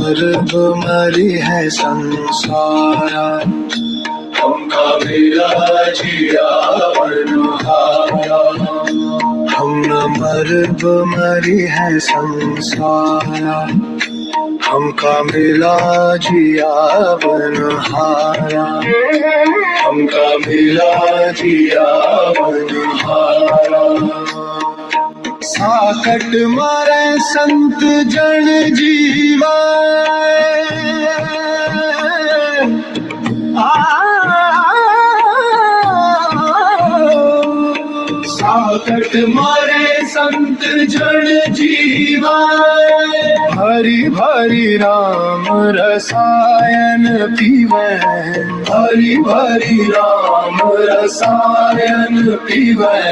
मर्ग मरी है संसारा, हमका मिला जिया बनहारा। हम न मर्ग मरी है संसारा, हमका मिला जिया बनहारा। हमका मिला जिया बनहारा। साकट मारे संत जन जीवा, साकट मारे संत जन जीवा। हरि भरि राम रसायन पीवे, हरि भरि राम रसायन पीवे।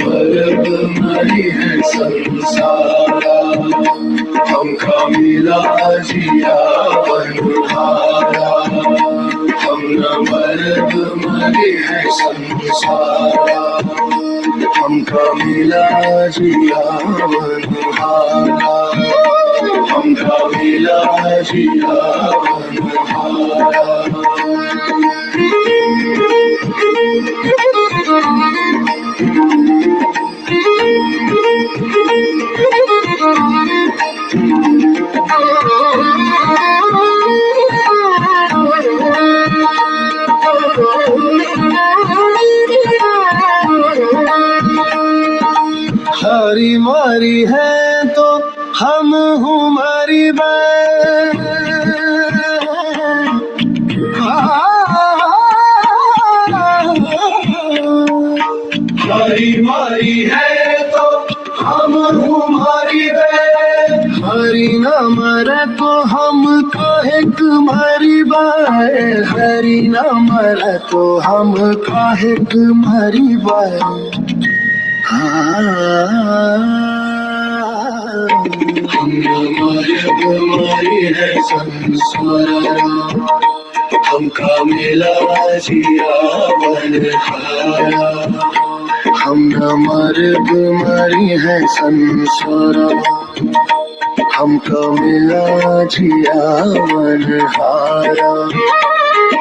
मर्ग मरी है संसारा, हमका मिला जिया बनहारा। हम न मर्ग मरी है संसारा, हमका मिला जिया बनहारा। हमका मिला जिया बनहारा। हरी मारी है तो हम हमारी बहन, हरी मारी है तो हम हमारी बहन। हरी न मरे तो हम काहे तुम्हारी बहन, हरी न मरे तो हम काहे तुम्हारी बहन। मर्ग मरी है संसारा, हमका मिला जिया बनहारा। हम न मर्ग मरी है संसारा, हमका मिला जिया बनहारा।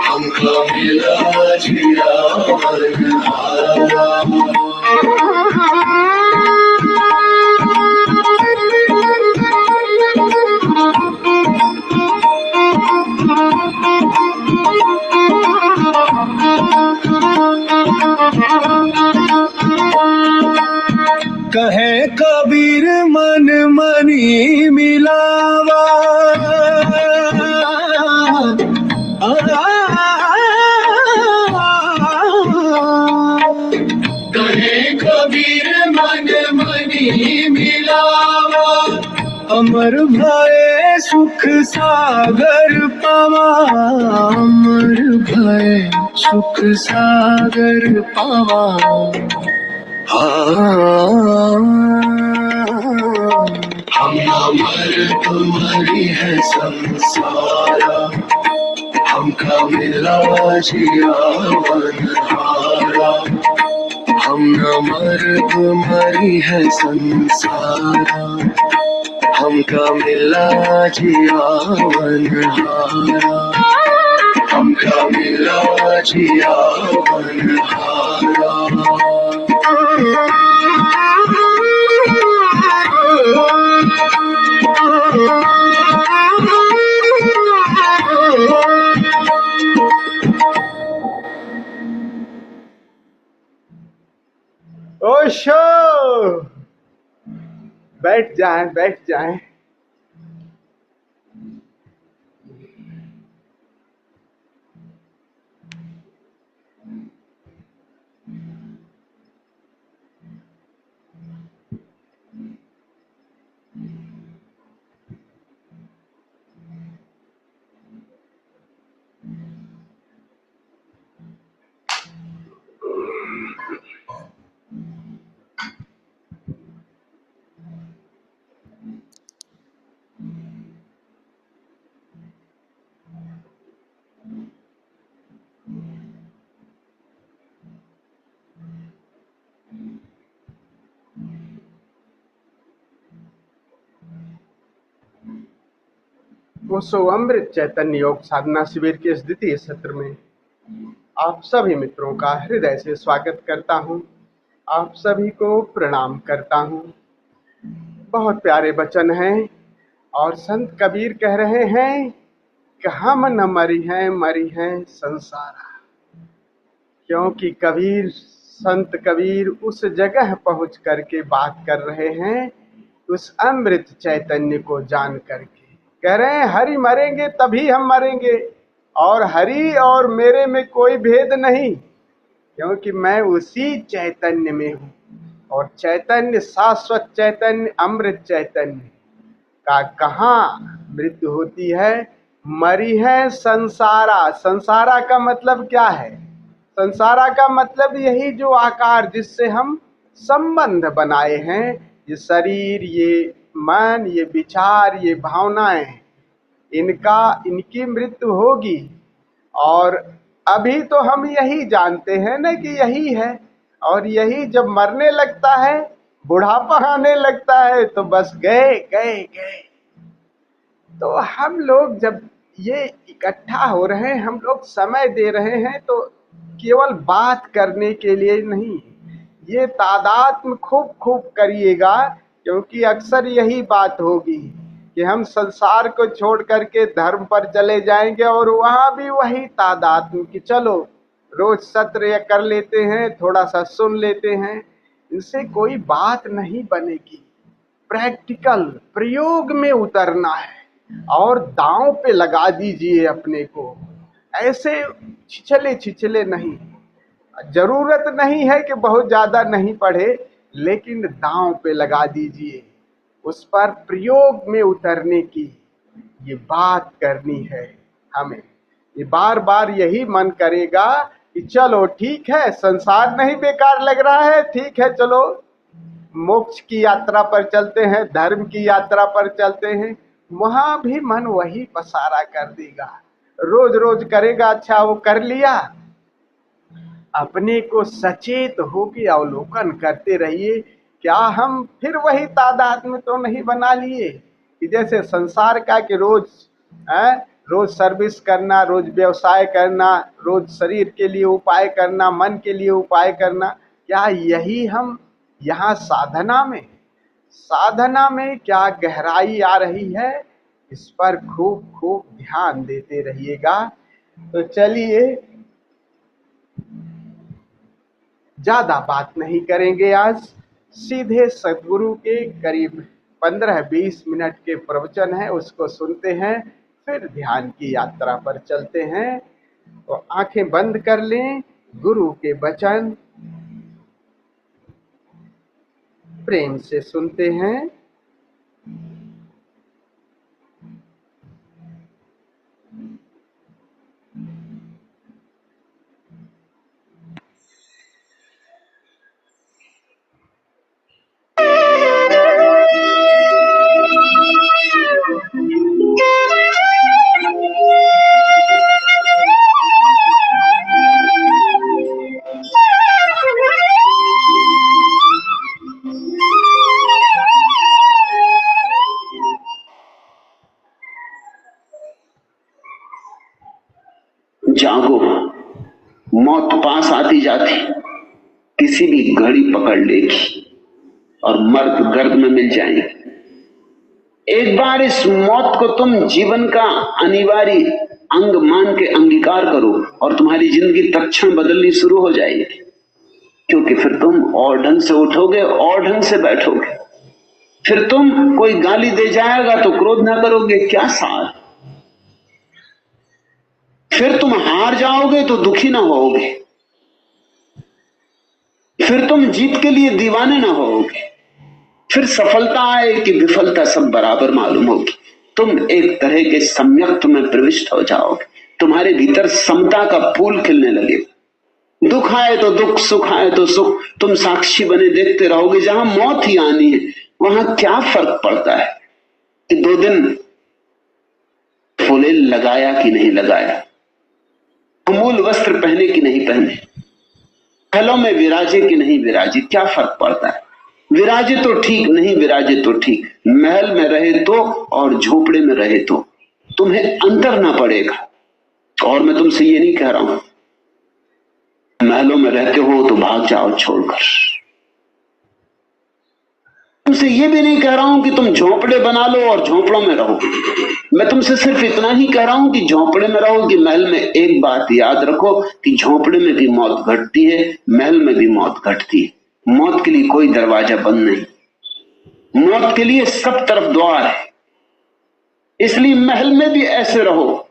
हमका मिला जिया बनहारा। कहे कबीर मन मनी मिलावा, कहे कबीर मन मनी मिलावा। अमर भय सुख सागर पावा, अमर भय सुख सागर पावा। हम मर्ग मरी है संसारा, हमका मिला जिया बनहारा। हम न मर्ग मरी है संसारा, हमका मिला जिया बनहारा। हमका मिला जिया बनहारा। ओशो, बैठ जाएं, बैठ जाएं। ओशो अमृत चैतन्य योग साधना शिविर के इस द्वितीय सत्र में आप सभी मित्रों का हृदय से स्वागत करता हूं। आप सभी को प्रणाम करता हूं। बहुत प्यारे वचन हैं और संत कबीर कह रहे हैं कि हम न मरी हैं संसारा। क्योंकि कबीर, संत कबीर उस जगह पहुंच करके बात कर रहे हैं उस अमृत चैतन्य को जान करके। कह रहे हैं हरि मरेंगे तभी हम मरेंगे, और हरि और मेरे में कोई भेद नहीं, क्योंकि मैं उसी चैतन्य में हूँ। और चैतन्य, शाश्वत चैतन्य, अमृत चैतन्य का कहाँ मृत्यु होती है? मरी है संसारा। संसारा का मतलब क्या है? संसारा का मतलब यही जो आकार जिससे हम संबंध बनाए हैं, ये शरीर, ये मन, ये विचार, ये भावनाएं, इनकी मृत्यु होगी। और अभी तो हम यही जानते हैं ना कि यही है, और यही जब मरने लगता है, बुढ़ापा आने लगता है, तो बस गए गए गए। तो हम लोग जब ये इकट्ठा हो रहे हैं, हम लोग समय दे रहे हैं, तो केवल बात करने के लिए नहीं, ये तादात्म्य खूब खूब करिएगा, क्योंकि अक्सर यही बात होगी कि हम संसार को छोड़ करके धर्म पर चले जाएंगे और वहां भी वही तादात्म्य कि चलो रोज सत्र कर लेते हैं, थोड़ा सा सुन लेते हैं, इनसे कोई बात नहीं बनेगी। प्रैक्टिकल प्रयोग में उतरना है और दांव पे लगा दीजिए अपने को। ऐसे छिछले नहीं। जरूरत नहीं है कि बहुत ज्यादा नहीं पढ़े, लेकिन दांव पे लगा दीजिए, उस पर प्रयोग में उतरने की ये बात करनी है हमें। ये बार बार यही मन करेगा कि चलो ठीक है, संसार नहीं बेकार लग रहा है, ठीक है, चलो मोक्ष की यात्रा पर चलते हैं, धर्म की यात्रा पर चलते हैं। वहां भी मन वही पसारा कर देगा, रोज रोज करेगा। अच्छा वो कर लिया, अपने को सचेत होकर अवलोकन करते रहिए, क्या हम फिर वही तादात्म्य तो नहीं बना लिए कि जैसे संसार का कि रोज सर्विस करना, रोज व्यवसाय करना, रोज शरीर के लिए उपाय करना, मन के लिए उपाय करना। क्या यही हम यहाँ साधना में क्या गहराई आ रही है? इस पर खूब खूब ध्यान देते रहिएगा। तो चलिए, ज्यादा बात नहीं करेंगे, आज सीधे सद्गुरु के करीब 15-20 मिनट के प्रवचन है, उसको सुनते हैं, फिर ध्यान की यात्रा पर चलते हैं। तो आंखें बंद कर लें, गुरु के वचन प्रेम से सुनते हैं। जागो, मौत पास आती जाती किसी भी घड़ी पकड़ लेगी और मर्द गर्द में मिल जाएंगे। एक बार इस मौत को तुम जीवन का अनिवार्य अंग मान के अंगीकार करो और तुम्हारी जिंदगी तत्क्षण बदलनी शुरू हो जाएगी। क्योंकि फिर तुम और ढंग से उठोगे और ढंग से बैठोगे। फिर तुम कोई गाली दे जाएगा तो क्रोध ना करोगे, क्या सार। फिर तुम हार जाओगे तो दुखी ना होगे। फिर तुम जीत के लिए दीवाने ना होगे। फिर सफलता आए कि विफलता सब बराबर मालूम होगी। तुम एक तरह के सम्यक्त में प्रविष्ट हो जाओगे। तुम्हारे भीतर समता का फूल खिलने लगेगा। दुख आए तो दुख, सुख आए तो सुख, तुम साक्षी बने देखते रहोगे। जहां मौत ही आनी है वहां क्या फर्क पड़ता है कि 2 दिन फूले लगाया कि नहीं लगाया, मूल वस्त्र पहने कि नहीं पहने, महलों में विराजे कि नहीं विराजे, क्या फर्क पड़ता है। विराजे तो ठीक, नहीं विराजे तो ठीक। महल में रहे तो और झोपड़े में रहे तो तुम्हें अंतर ना पड़ेगा। और मैं तुमसे ये नहीं कह रहा हूं महलों में रहते हो तो भाग जाओ छोड़कर, तुमसे ये भी नहीं कह रहा हूं कि तुम झोंपड़े बना लो और झोंपड़ों में रहो। मैं तुमसे सिर्फ इतना ही कह रहा हूं कि झोंपड़े में रहो कि महल में एक बात याद रखो कि झोंपड़े में भी मौत घटती है, महल में भी मौत घटती है। मौत के लिए कोई दरवाजा बंद नहीं, मौत के लिए सब तरफ द्वार है। इसलिए महल में भी ऐसे रहो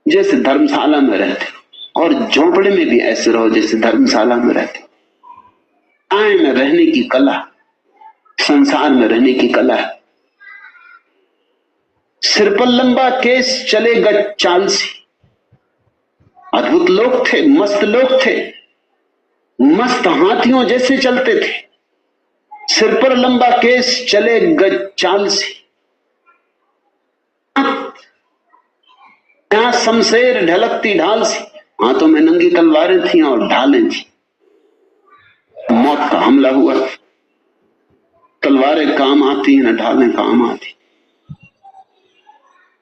जैसे धर्मशाला में रहते हो, और झोंपड़े में भी ऐसे रहो जैसे धर्मशाला में रहते हो। आए में रहने की कला, संसार में रहने की कला है। सिर पर लंबा केस चले गज चाल सी। अद्भुत लोग थे, मस्त लोग थे, मस्त हाथियों जैसे चलते थे। सिर पर लंबा केस चले गज चाल सी, यहां शमशेर ढलकती ढाल सी। हाथों में नंगी तलवारें थी और ढालें थी। मौत का हमला हुआ, तलवारें काम आती न ढालें काम आती।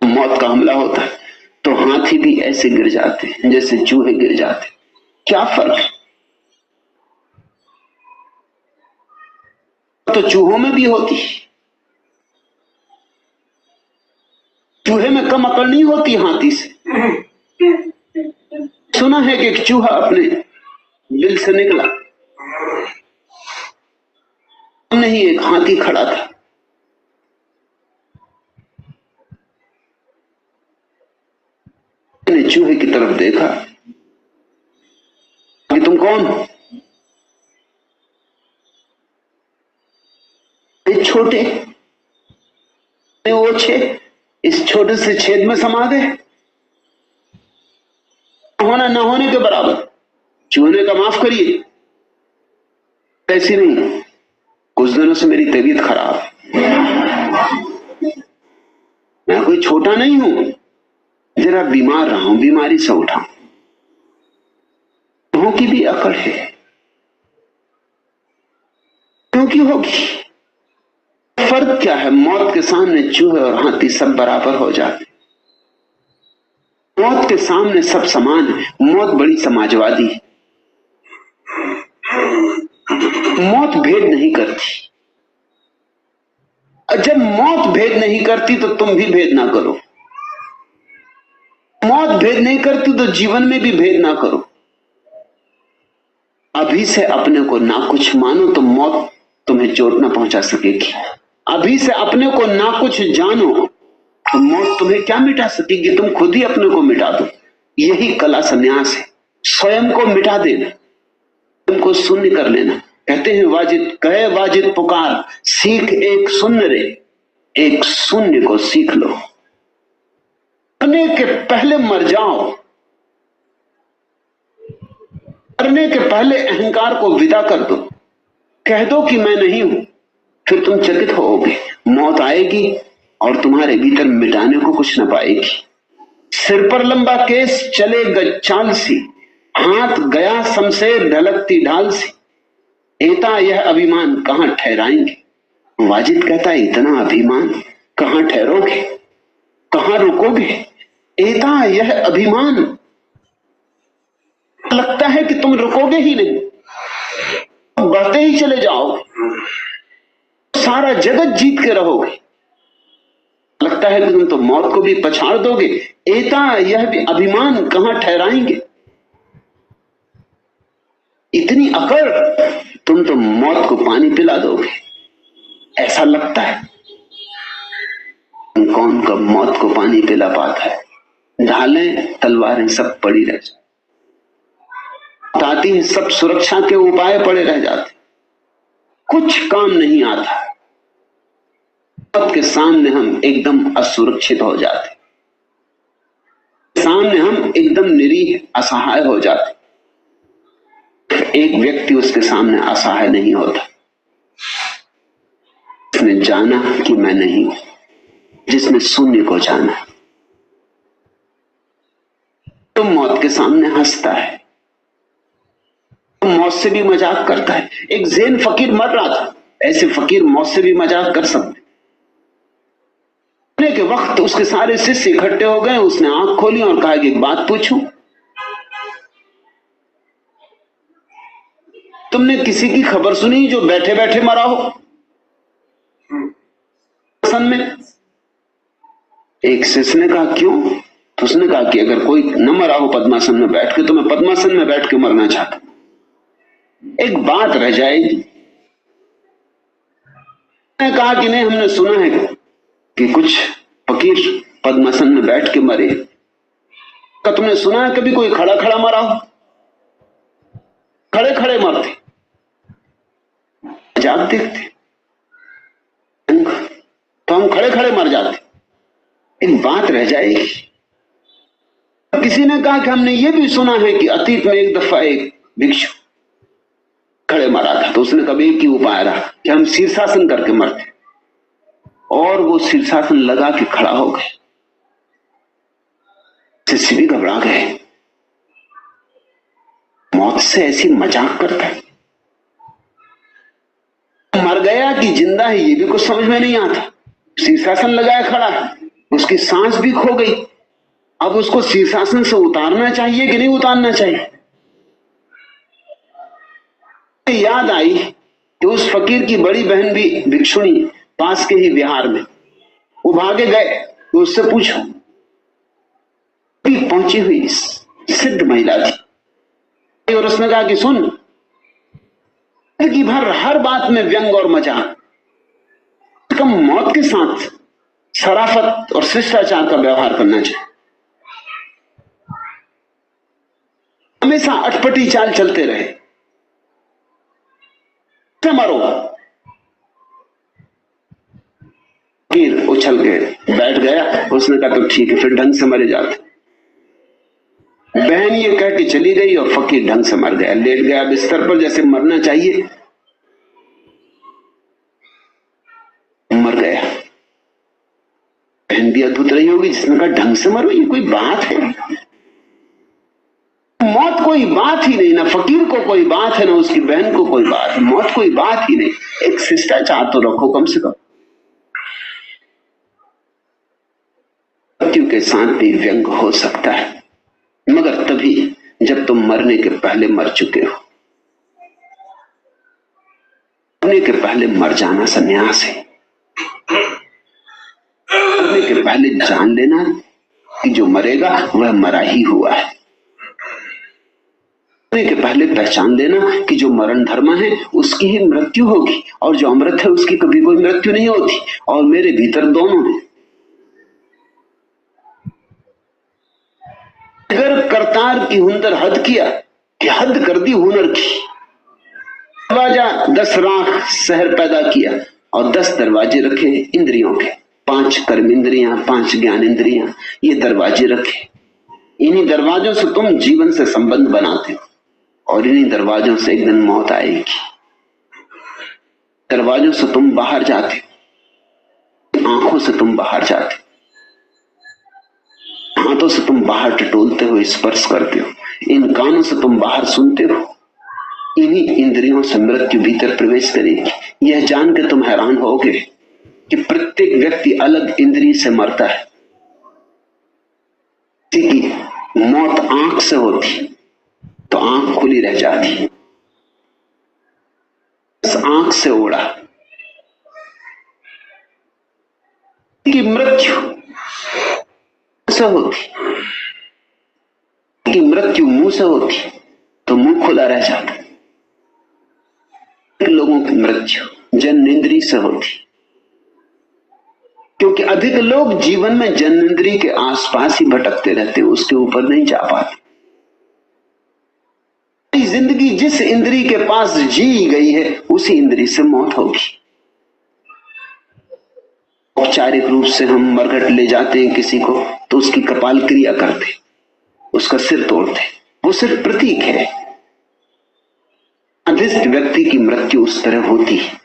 मौत का हमला होता है तो हाथी भी ऐसे गिर जाते हैं जैसे चूहे गिर जाते। क्या फर्क है? तो चूहों में भी होती, चूहे में कम अकड़ नहीं होती हाथी से। सुना है कि एक चूहा अपने बिल से निकला, नहीं एक हाथी खड़ा था। मैंने चूहे की तरफ देखा कि तुम कौन हो? छोटे ओछे इस छोटे से छेद में समा गए, होना ना होने के बराबर। चूहे का माफ करिए, ऐसी नहीं, कुछ दिनों से मेरी तबीयत खराब है। मैं कोई छोटा नहीं हूं, जरा बीमार रहा हूं, बीमारी से उठा। चूहों की भी अकड़ है, क्योंकि होगी। फर्क क्या है? मौत के सामने चूहे और हाथी सब बराबर हो जाते। मौत के सामने सब समान है। मौत बड़ी समाजवादी है। मौत भेद नहीं करती। जब मौत भेद नहीं करती तो तुम भी भेद ना करो। मौत भेद नहीं करती तो जीवन में भी भेद ना करो। अभी से अपने को ना कुछ मानो तो मौत तुम्हें चोट ना पहुंचा सकेगी। अभी से अपने को ना कुछ जानो तो मौत तुम्हें क्या मिटा सकेगी? तुम खुद ही अपने को मिटा दो। यही कला संन्यास है, स्वयं को मिटा देना, तुमको शून्य कर लेना। कहते हैं वाजिद कहे वाजिद पुकार, सीख एक शून्य रे, एक शून्य को सीख लो। मरने के पहले मर जाओ, मरने के पहले अहंकार को विदा कर दो। कह दो कि मैं नहीं हूं, फिर तुम चकित होोगे। मौत आएगी और तुम्हारे भीतर मिटाने को कुछ न पाएगी। सिर पर लंबा केस चले गज चाल सी, हाथ गया शमशेर ढलकती ढाल सी। एता यह अभिमान कहां ठहराएंगे? वाजिद कहता है इतना अभिमान कहां ठहरोगे, कहां रुकोगे? एता यह अभिमान, लगता है कि तुम रुकोगे ही नहीं, बढ़ते ही चले जाओगे, सारा जगत जीत के रहोगे। लगता है कि तुम तो मौत को भी पछाड़ दोगे। एता यह भी अभिमान कहां ठहराएंगे? इतनी अकड़, तुम तो मौत को पानी पिला दोगे, ऐसा लगता है। कौन कब मौत को पानी पिला पाता है? ढालें तलवारें सब पड़ी रह जाती है, सब सुरक्षा के उपाय पड़े रह जाते, कुछ काम नहीं आता। मौत के सामने हम एकदम असुरक्षित हो जाते, सामने हम एकदम निरीह असहाय हो जाते। एक व्यक्ति उसके सामने असहाय नहीं होता, जिसने जाना कि मैं नहीं हूं, जिसने शून्य को जाना। तो मौत के सामने हंसता है, तो मौत से भी मजाक करता है। एक ज़ैन फकीर मर रहा था, ऐसे फकीर मौत से भी मजाक कर सकते। के वक्त उसके सारे शिष्य इकट्ठे हो गए। उसने आंख खोली और कहा कि एक बात पूछूं, तुमने किसी की खबर सुनी जो बैठे बैठे मरा हो पद्मासन में? एक शिष्य ने कहा क्यों? तो उसने कहा कि अगर कोई न मरा हो पद्मासन में बैठ के तो मैं पद्मासन में बैठ के मरना चाहता, एक बात रह जाएगी। मैंने कहा कि नहीं, हमने सुना है कि कुछ फकीर पद्मासन में बैठ के मरे। क्या तुमने सुना है कभी कोई खड़ा खड़ा मरा हो? खड़े खड़े मरते, मजाक देखते, तो हम खड़े खड़े मर जाते, एक बात रह जाएगी। किसी ने कहा कि हमने ये भी सुना है कि अतीत में एक दफा एक भिक्षु खड़े मरा था। तो उसने कभी एक ही उपाय रहा कि हम शीर्षासन करके मरते, और वो शीर्षासन लगा के खड़ा हो गए। शिष्य भी घबरा गए, मौत से ऐसी मजाक करता है, मर गया कि जिंदा है ये भी कुछ समझ में नहीं आता। शीर्षासन लगाया खड़ा है, उसकी सांस भी खो गई, अब उसको शीर्षासन से उतारना चाहिए कि नहीं उतारना चाहिए? याद आई कि उस फकीर की बड़ी बहन भी भिक्षुणी पास के ही विहार में, वो भागे गए तो उससे पूछो। पहुंची हुई सिद्ध महिला थी और उसने कहा कि सुन, कि भर हर बात में व्यंग और मजाक, कम मौत के साथ शराफत और शिष्टाचार का व्यवहार करना चाहिए। हमेशा अटपटी चाल चलते रहे, मरो। फिर उछल के बैठ गया। उसने कहा तो ठीक है, फिर ढंग से मरे जाते। बहन ये कह के चली गई और फकीर ढंग से मर गया, लेट गया बिस्तर पर जैसे मरना चाहिए, मर गया। बहन भी अद्भुत रही होगी, जिसने कहा ढंग से मरो, ये कोई बात है? मौत कोई बात ही नहीं, ना फकीर को कोई बात है, ना उसकी बहन को कोई बात है। मौत कोई बात ही नहीं, एक शिष्टाचार तो रखो कम से कम। मृत्यु के साथ भी व्यंग हो सकता है, मगर तभी जब तुम मरने के पहले मर चुके हो। मरने के पहले मर जाना संन्यास है। मरने के पहले जान लेना कि जो मरेगा वह मरा ही हुआ है। मरने के पहले पहचान लेना कि जो मरण धर्म है उसकी ही मृत्यु होगी, और जो अमृत है उसकी कभी कोई मृत्यु नहीं होती, और मेरे भीतर दोनों है। अगर करतार की हुनर हद किया कि हद कर दी हुनर की। दरवाजा 10 राख शहर पैदा किया और 10 दरवाजे रखे इंद्रियों के, 5 कर्म इंद्रियां, 5 ज्ञान इंद्रियां, ये दरवाजे रखे। इन्हीं दरवाजों से तुम जीवन से संबंध बनाते हो, और इन्हीं दरवाजों से एक दिन मौत आएगी। दरवाजों से तुम बाहर जाते हो, आंखों से तुम बाहर जाते हो, हाथों से तुम बाहर टटोलते हो, स्पर्श करते हो, इन कानों से तुम बाहर सुनते हो। इन्हीं इंद्रियों से मृत्यु भीतर प्रवेश करेगी। यह जान के तुम हैरान होगे कि प्रत्येक व्यक्ति अलग इंद्रिय से मरता है। किसी की मौत आंख से होती तो आंख खुली रह जाती, इस आंख से उड़ा। कि मृत्यु से होती, कि मृत्यु मुंह से होती तो मुंह खुला रह जाता। लोगों की मृत्यु जन्नेंद्रिय से होती, क्योंकि अधिक लोग जीवन में जन्नेंद्रिय के आसपास ही भटकते रहते, उसके ऊपर नहीं जा पाते। जिंदगी जिस इंद्रिय के पास जी गई है उसी इंद्रिय से मौत होगी। औपचारिक रूप से हम मरघट ले जाते हैं किसी को तो उसकी कपाल क्रिया करते, उसका सिर तोड़ते, वो सिर्फ प्रतीक है। अधीष्ट व्यक्ति की मृत्यु उस तरह होती है।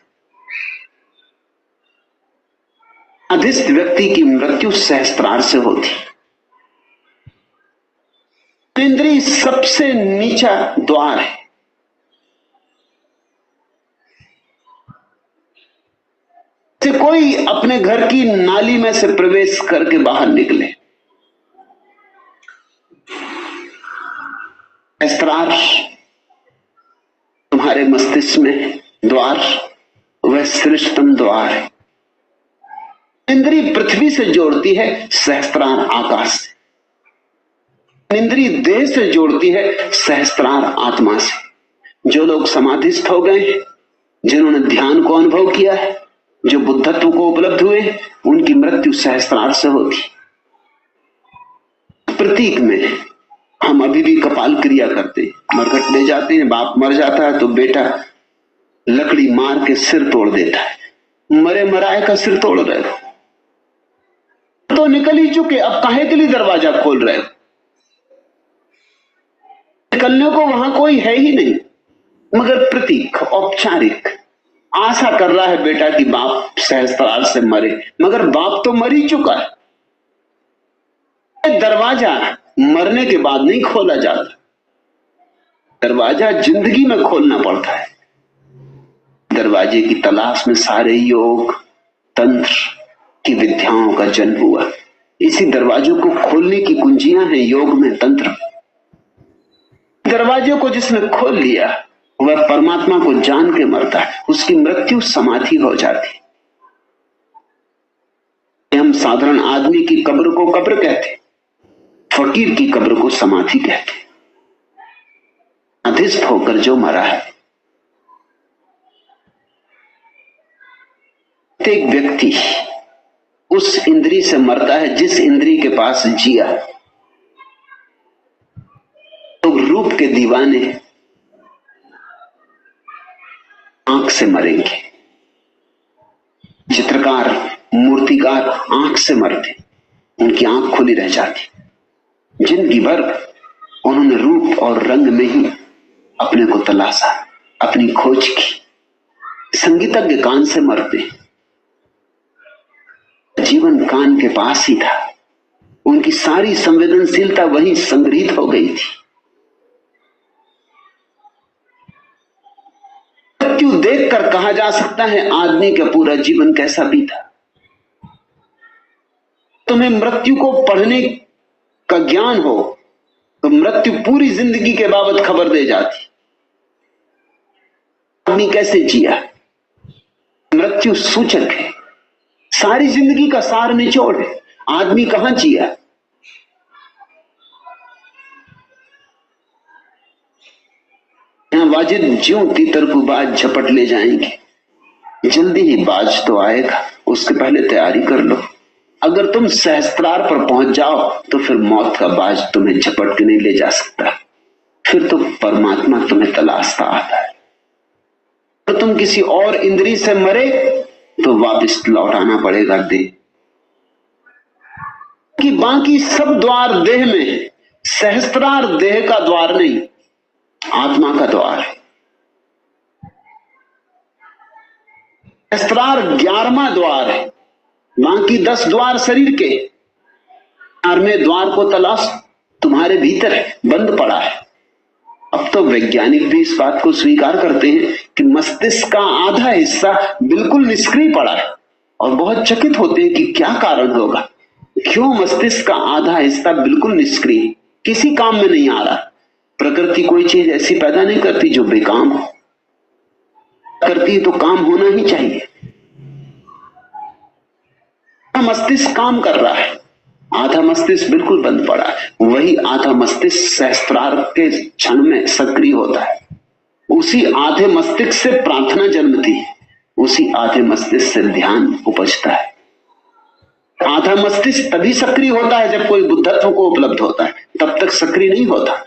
अधीष्ट व्यक्ति की मृत्यु सहस्त्रार से होती। इंद्रिय सबसे नीचा द्वार है। से कोई अपने घर की नाली में से प्रवेश करके बाहर निकले। सहस्त्रार तुम्हारे मस्तिष्क में द्वार, वह श्रेष्ठतम द्वार है। इंद्री पृथ्वी से जोड़ती है, सहस्त्रार आकाश से। इंद्री देह से जोड़ती है, सहस्त्रार आत्मा से। जो लोग समाधिस्थ हो गए हैं, जिन्होंने ध्यान को अनुभव किया है, जो बुद्धत्व को उपलब्ध हुए, उनकी मृत्यु सहस्त्रार से होती। प्रतीक में हम अभी भी कपाल क्रिया करते, मरघट ले जाते हैं, बाप मर जाता है तो बेटा लकड़ी मार के सिर तोड़ देता है। मरे मराए का सिर तोड़ रहे हो तो निकल ही चुके, अब काहे के लिए दरवाजा खोल रहे हो? निकलने को वहां कोई है ही नहीं, मगर प्रतीक, औपचारिक। आशा कर रहा है बेटा कि बाप सहस्त्रार से मरे, मगर बाप तो मर ही चुका है। दरवाजा मरने के बाद नहीं खोला जाता, दरवाजा जिंदगी में खोलना पड़ता है। दरवाजे की तलाश में सारे योग, तंत्र की विद्याओं का जन्म हुआ। इसी दरवाजों को खोलने की कुंजियां हैं योग में, तंत्र। दरवाजे को जिसने खोल लिया वह परमात्मा को जान के मरता है, उसकी मृत्यु समाधि हो जाती। हम साधारण आदमी की कब्र को कब्र कहते, फकीर की कब्र को समाधि कहते। अधिस्थ होकर जो मरा है। एक व्यक्ति उस इंद्री से मरता है जिस इंद्री के पास जिया। तो रूप के दीवाने आंख से मरेंगे, चित्रकार, मूर्तिकार आंख से मरते, उनकी आंख खुली रह जाती। जिंदगी भर उन्होंने रूप और रंग में ही अपने को तलाशा, अपनी खोज की। संगीतज्ञ कान से मरते, जीवन कान के पास ही था, उनकी सारी संवेदनशीलता वहीं संग्रहित हो गई थी। मृत्यु देखकर कहा जा सकता है आदमी का पूरा जीवन कैसा बीता। तुम्हें मृत्यु को पढ़ने का ज्ञान हो तो मृत्यु पूरी जिंदगी के बाबत खबर दे जाती। आदमी कैसे जिया, मृत्यु सूचक है, सारी जिंदगी का सार निचोड़ है। आदमी कहां जिया, यहां वाजिद ज्यों तीतर को बाज झपट ले जाएंगे। जल्दी ही बाज तो आएगा, उसके पहले तैयारी कर लो। अगर तुम सहस्त्रार पर पहुंच जाओ तो फिर मौत का बाज तुम्हें झपट के नहीं ले जा सकता, फिर तो परमात्मा तुम्हें तलाशता आता है। तो तुम किसी और इंद्री से मरे तो वापस लौटाना पड़ेगा देह कि बाकी सब द्वार देह में है। सहस्त्रार देह का द्वार नहीं, आत्मा का द्वार है। सहस्त्रार 11वां द्वार है, बाकी 10 द्वार शरीर के। 11वें द्वार को तलाश तुम्हारे भीतर है, बंद पड़ा है। अब तो वैज्ञानिक भी इस बात को स्वीकार करते हैं कि मस्तिष्क का आधा हिस्सा बिल्कुल निष्क्रिय पड़ा है, और बहुत चकित होते हैं कि क्या कारण होगा, क्यों मस्तिष्क का आधा हिस्सा बिल्कुल निष्क्रिय, किसी काम में नहीं आ रहा। प्रकृति कोई चीज ऐसी पैदा नहीं करती जो बेकाम हो, करती तो काम होना ही चाहिए। मस्तिष्क काम कर रहा है, आधा मस्तिष्क बिल्कुल बंद पड़ा है। वही आधा मस्तिष्क सहस्त्रार के क्षण में सक्रिय होता है। उसी आधे मस्तिष्क से प्रार्थना जन्मती है, उसी आधे मस्तिष्क से ध्यान उपजता है। आधा मस्तिष्क तभी सक्रिय होता है जब कोई बुद्धत्व को उपलब्ध होता है, तब तक सक्रिय नहीं होता।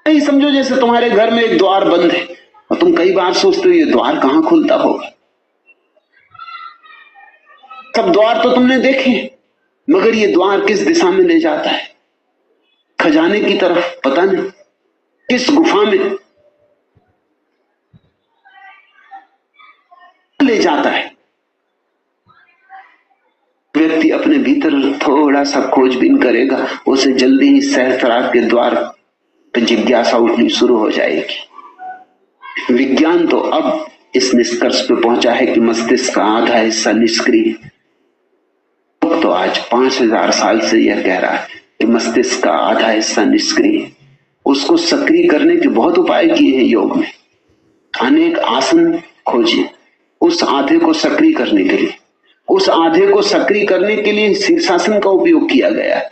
नहीं समझो जैसे तुम्हारे घर में एक द्वार बंद है और तुम कई बार सोचते हो ये द्वार कहां खुलता होगा। सब द्वार तो तुमने देखे, मगर ये द्वार किस दिशा में ले जाता है, खजाने की तरफ, पता नहीं किस गुफा में ले जाता है। व्यक्ति अपने भीतर थोड़ा सा खोजबीन करेगा, उसे जल्दी ही सहस्त्रार के द्वार पर जिज्ञासा उठनी शुरू हो जाएगी। विज्ञान तो अब इस निष्कर्ष पे पहुंचा है कि मस्तिष्क का आधा हिस्सा निष्क्रिय है। तो आज 5000 साल से यह कह रहा है कि मस्तिष्क का आधा हिस्सा निष्क्रिय है। उसको सक्रिय करने के बहुत उपाय किए हैं योग में, अनेक आसन खोजे उस आधे को सक्रिय करने के लिए। उस आधे को सक्रिय करने के लिए शीर्षासन का उपयोग किया गया है,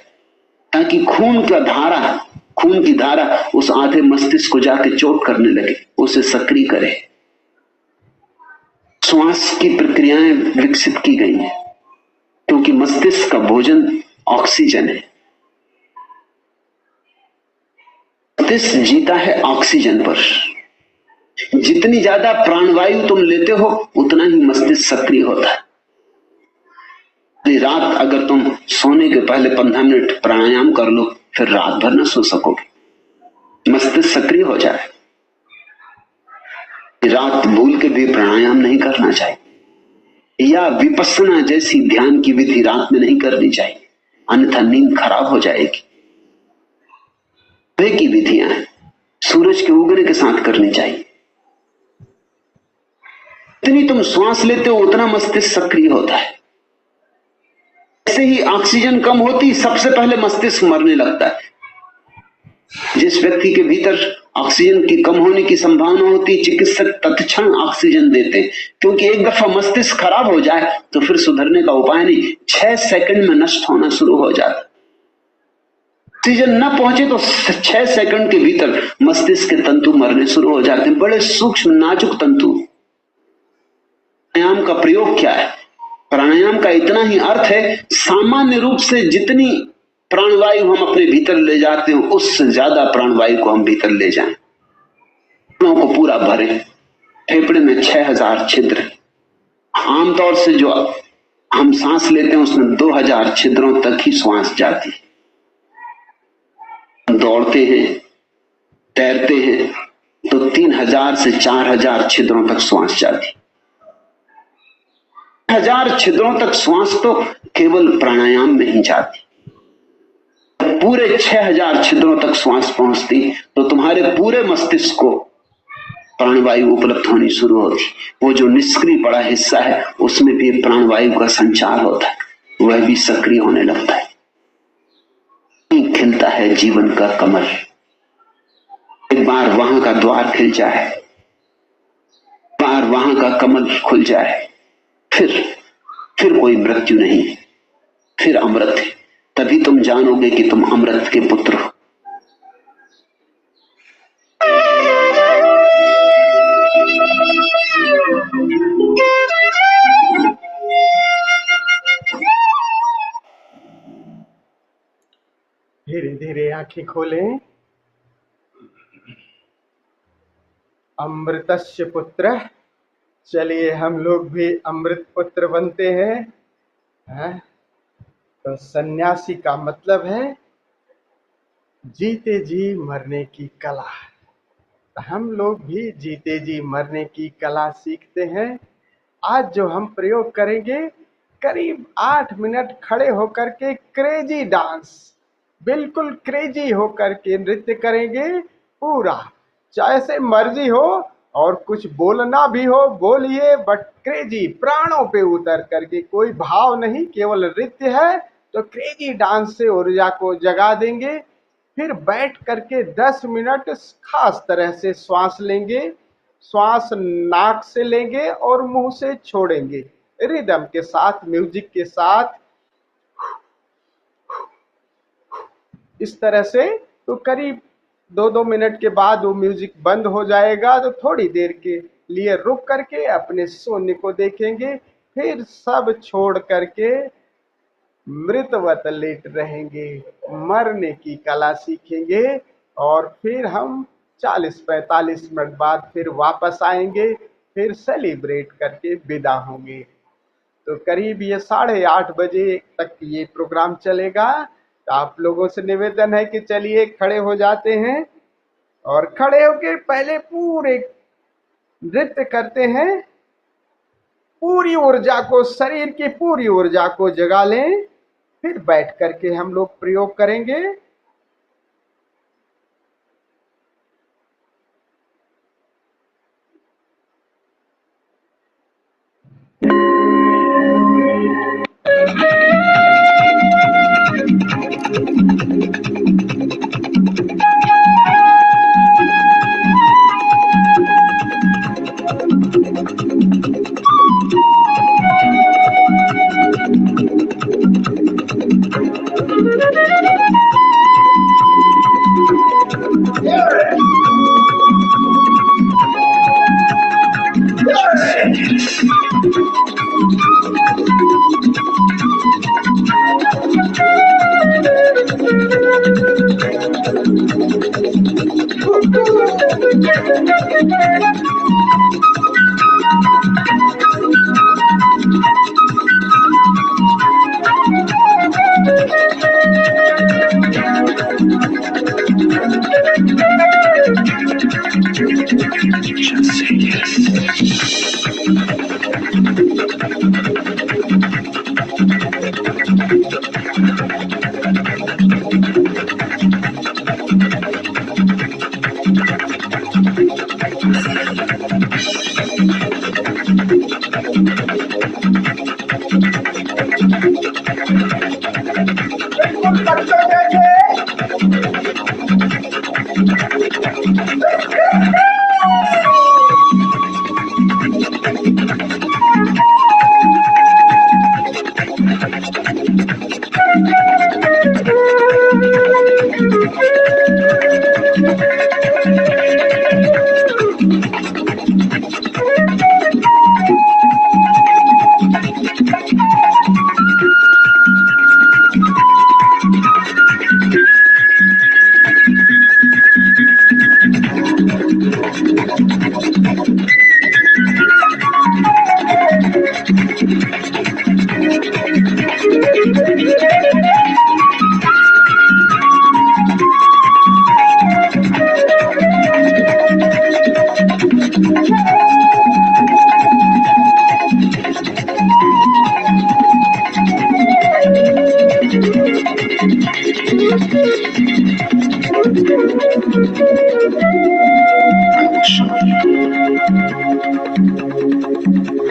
ताकि खून की धारा उस आधे मस्तिष्क को जाके चोट करने लगे, उसे सक्रिय करे। श्वास की प्रक्रियाएं विकसित की गई हैं, क्योंकि मस्तिष्क का भोजन ऑक्सीजन है। मस्तिष्क जीता है ऑक्सीजन पर। जितनी ज्यादा प्राणवायु तुम लेते हो उतना ही मस्तिष्क सक्रिय होता है। रात अगर तुम सोने के पहले 15 मिनट प्राणायाम कर लो, फिर रात भर न सो सकोगे, मस्तिष्क सक्रिय हो जाए। रात भूल के भी प्राणायाम नहीं करना चाहिए, या विपस्सना जैसी ध्यान की विधि रात में नहीं करनी चाहिए, अन्यथा नींद खराब हो जाएगी। वे की विधियां सूरज के उगने के साथ करनी चाहिए। जितनी तुम श्वास लेते हो उतना मस्तिष्क सक्रिय होता है। ऐसे ही ऑक्सीजन कम होती, सबसे पहले मस्तिष्क मरने लगता है। जिस व्यक्ति के भीतर ऑक्सीजन की कम होने की संभावना होती, चिकित्सक तत्क्षण ऑक्सीजन देते, क्योंकि एक दफा मस्तिष्क खराब हो जाए तो फिर सुधरने का उपाय नहीं, 6 सेकंड में नष्ट होना शुरू हो जाता। ऑक्सीजन न पहुंचे तो 6 सेकंड के भीतर मस्तिष्क के तंतु मरने शुरू हो जाते हैं, बड़े सूक्ष्म नाजुक तंतु। प्राणायाम का प्रयोग क्या है? प्राणायाम का इतना ही अर्थ है, सामान्य रूप से जितनी प्राणवायु हम अपने भीतर ले जाते हैं उससे ज्यादा प्राणवायु को हम भीतर ले जाएं, को पूरा भरें। फेफड़े में 6000 छिद्र, आमतौर से जो हम सांस लेते हैं उसमें 2000 छिद्रों तक ही श्वास जाती है। दौड़ते हैं, तैरते हैं तो 3000 से 4000 छिद्रों तक श्वास जाती। 1000 छिद्रों तक श्वास तो केवल प्राणायाम में ही जाती। पूरे 6000 छिद्रों तक श्वास पहुंचती तो तुम्हारे पूरे मस्तिष्क को प्राणवायु उपलब्ध होनी शुरू होती। वो जो निष्क्रिय पड़ा हिस्सा है उसमें भी प्राणवायु का संचार होता है, वह भी सक्रिय होने लगता है। खिलता है जीवन का कमल। एक बार वहां का द्वार खिल जाए, बार वहां का कमल खुल जाए, फिर कोई मृत्यु नहीं, फिर अमृत है। तभी तुम जानोगे कि तुम अमृत के पुत्र हो। धीरे धीरे आंखें खोलें। अमृतस्य पुत्र, चलिए हम लोग भी अमृत पुत्र बनते हैं। तो सन्यासी का मतलब है जीते जी मरने की कला। हम लोग भी जीते जी मरने की कला सीखते हैं। आज जो हम प्रयोग करेंगे, करीब 8 मिनट खड़े होकर के क्रेजी डांस, बिल्कुल क्रेजी होकर के नृत्य करेंगे पूरा। चाहे से मर्जी हो और कुछ बोलना भी हो बोलिए, बट क्रेजी प्राणों पे उतर करके, कोई भाव नहीं, केवल नृत्य है। तो क्रेजी डांस से ऊर्जा को जगा देंगे। फिर बैठ करके 10 मिनट खास तरह से श्वास लेंगे। श्वास नाक से लेंगे और मुंह से छोड़ेंगे, रिदम के साथ, म्यूजिक के साथ, इस तरह से। तो करीब 2-2 मिनट के बाद वो म्यूजिक बंद हो जाएगा, तो थोड़ी देर के लिए रुक करके अपने शून्य को देखेंगे। फिर सब छोड़ करके मृतवत लेट रहेंगे, मरने की कला सीखेंगे। और फिर हम 40-45 मिनट बाद फिर वापस आएंगे, फिर सेलिब्रेट करके विदा होंगे। तो करीब ये 8:30 बजे तक ये प्रोग्राम चलेगा। तो आप लोगों से निवेदन है कि चलिए खड़े हो जाते हैं और खड़े होकर पहले पूरे नृत्य करते हैं। पूरी ऊर्जा को, शरीर की पूरी ऊर्जा को जगा लें। फिर बैठ करके हम लोग प्रयोग करेंगे।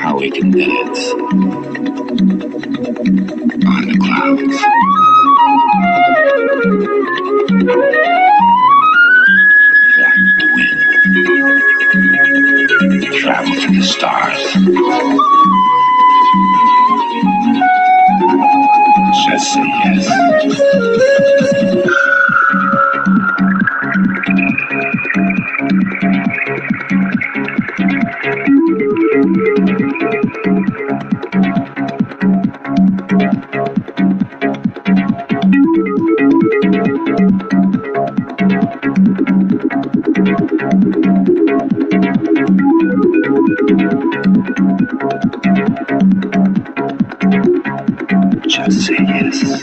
How we can dance on the clouds. Fly with the wind. Travel to the stars. Just say yes. Just say yes.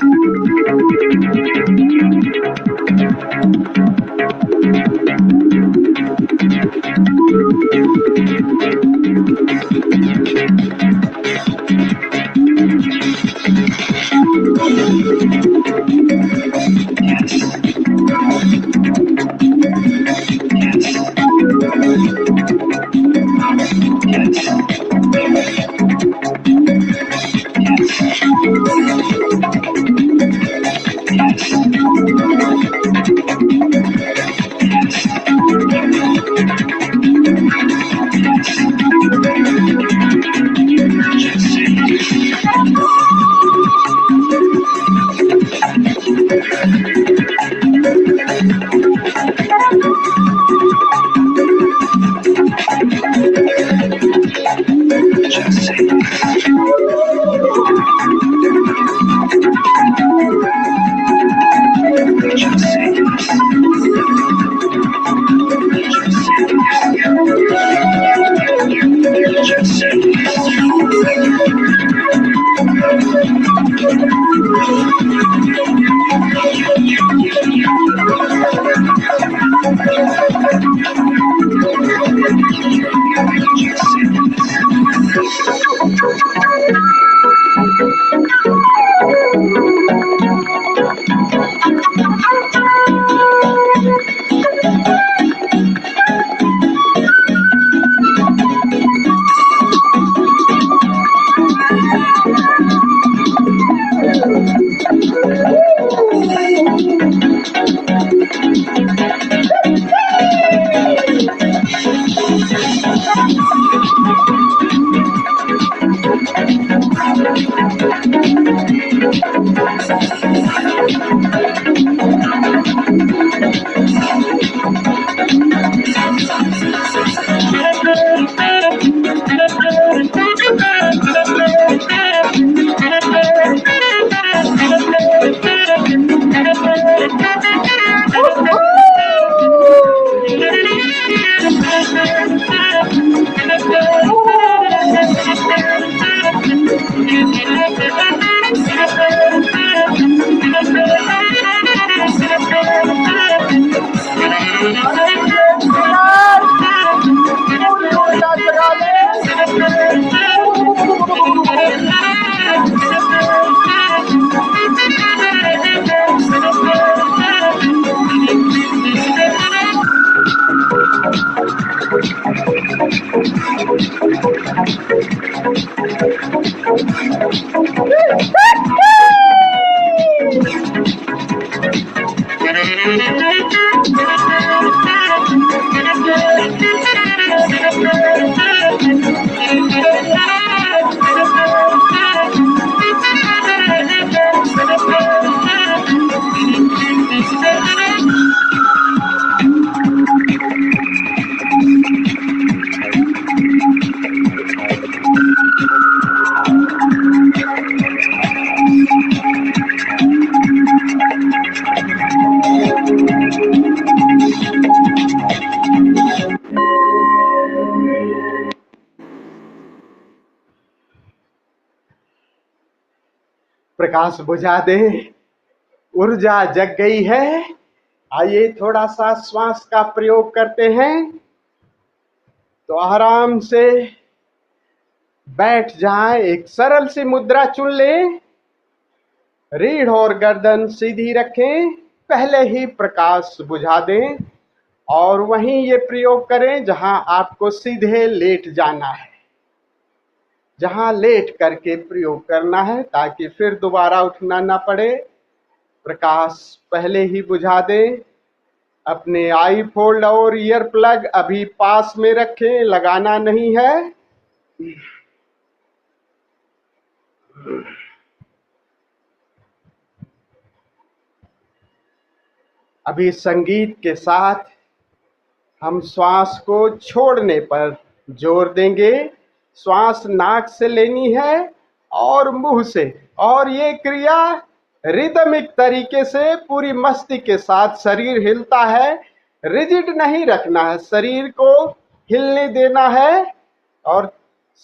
Just say yes. प्रकाश बुझा दे, ऊर्जा जग गई है। आइए थोड़ा सा श्वास का प्रयोग करते हैं। तो आराम से बैठ जाएं, एक सरल सी मुद्रा चुन लें, रीढ़ और गर्दन सीधी रखें, पहले ही प्रकाश बुझा दें और वहीं ये प्रयोग करें जहां आपको सीधे लेट जाना है, जहां लेट करके प्रयोग करना है ताकि फिर दोबारा उठना ना पड़े। प्रकाश पहले ही बुझा दें। अपने आई फोल्ड और ईयर प्लग अभी पास में रखें, लगाना नहीं है। अभी संगीत के साथ हम श्वास को छोड़ने पर जोर देंगे। श्वास नाक से लेनी है और मुंह से, और ये क्रिया रिदमिक तरीके से पूरी मस्ती के साथ शरीर हिलता है, रिजिड नहीं रखना है, शरीर को हिलने देना है। और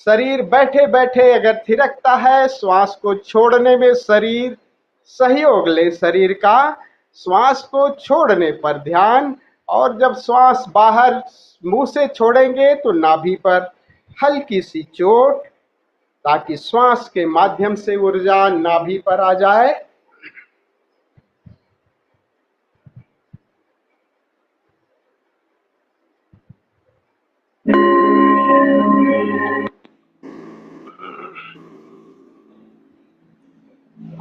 शरीर बैठे बैठे अगर थिरकता है, श्वास को छोड़ने में शरीर सहयोग ले शरीर का, श्वास को छोड़ने पर ध्यान। और जब श्वास बाहर मुंह से छोड़ेंगे तो नाभि पर हल्की सी चोट, ताकि श्वास के माध्यम से ऊर्जा नाभि पर आ जाए।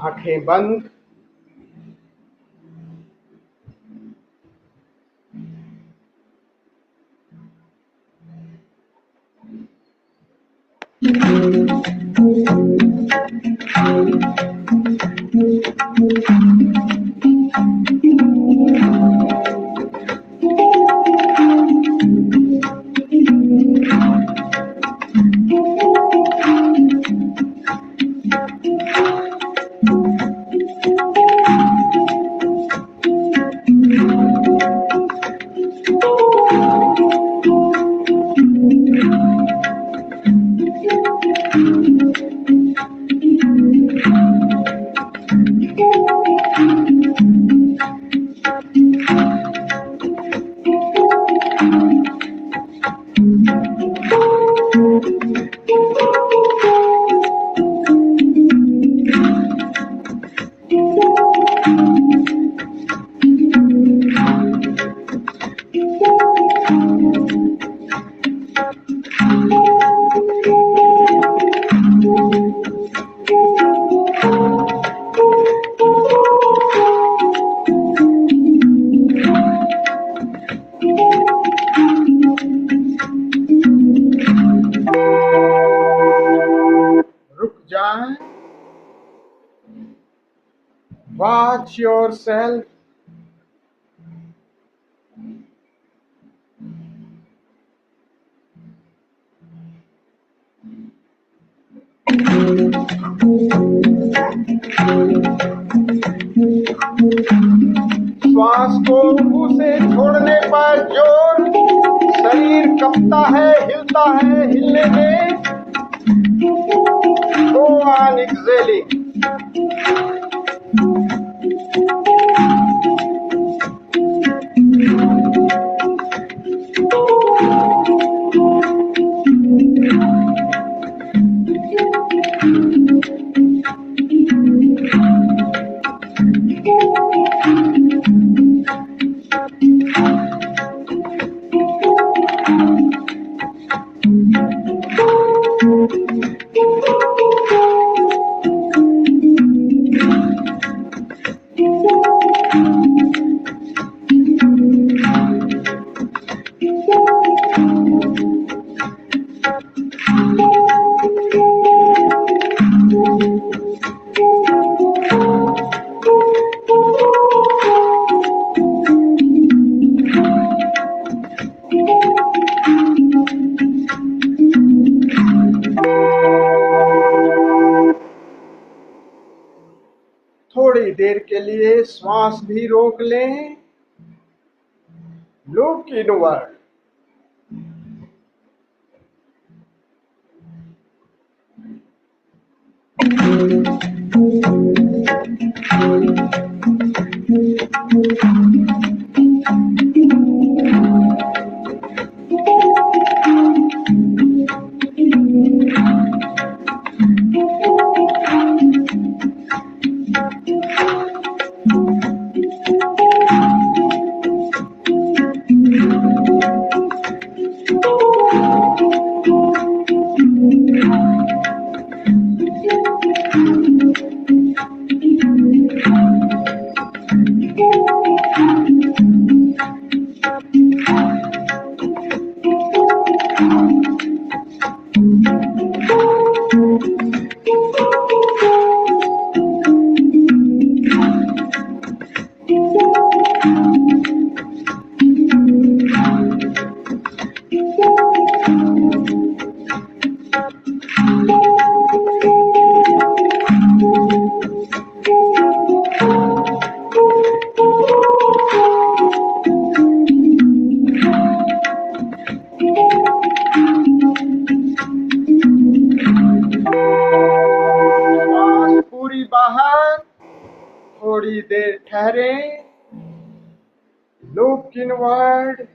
आंखें बंद। Watch yourself. श्वास को मुंह से छोड़ने पर जोर, शरीर कंपता है, हिलता है, हिलने में। Go on exhaling. थोड़ी देर के लिए श्वास भी रोक लें। Look inward. बाहर, थोड़ी देर ठहरे। Look inward.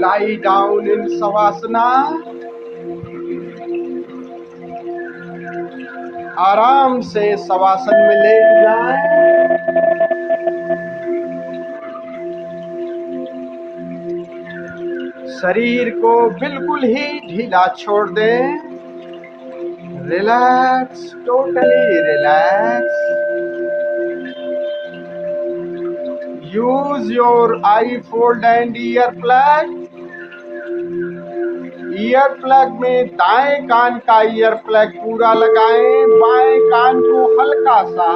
lie down in savasana. आराम से शवासन में लेट जाएं। शरीर को बिल्कुल ही ढीला छोड़ दें। Relax, totally relax. Use your I fold and ear plug. Ear plug में दाएं कान का ईयर प्लग पूरा लगाएं, बाएं कान को हल्का सा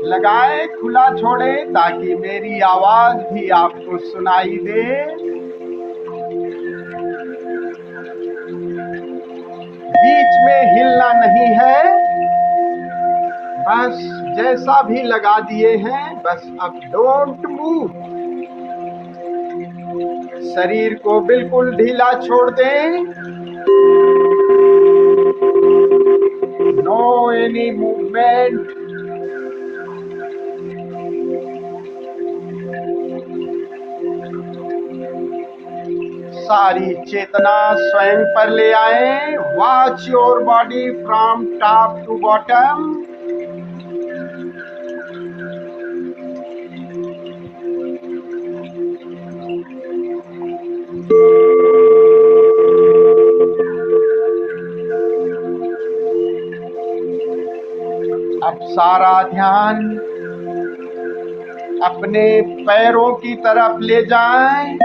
लगाएं, खुला छोड़ें ताकि मेरी आवाज भी आपको सुनाई दे। बीच में हिलना नहीं है, बस जैसा भी लगा दिए हैं, बस अब डोंट मूव। शरीर को बिल्कुल ढीला छोड़ दें। No any movement. सारी चेतना स्वयं पर ले आए। Watch your body from top to bottom. अब सारा ध्यान अपने पैरों की तरफ ले जाएं।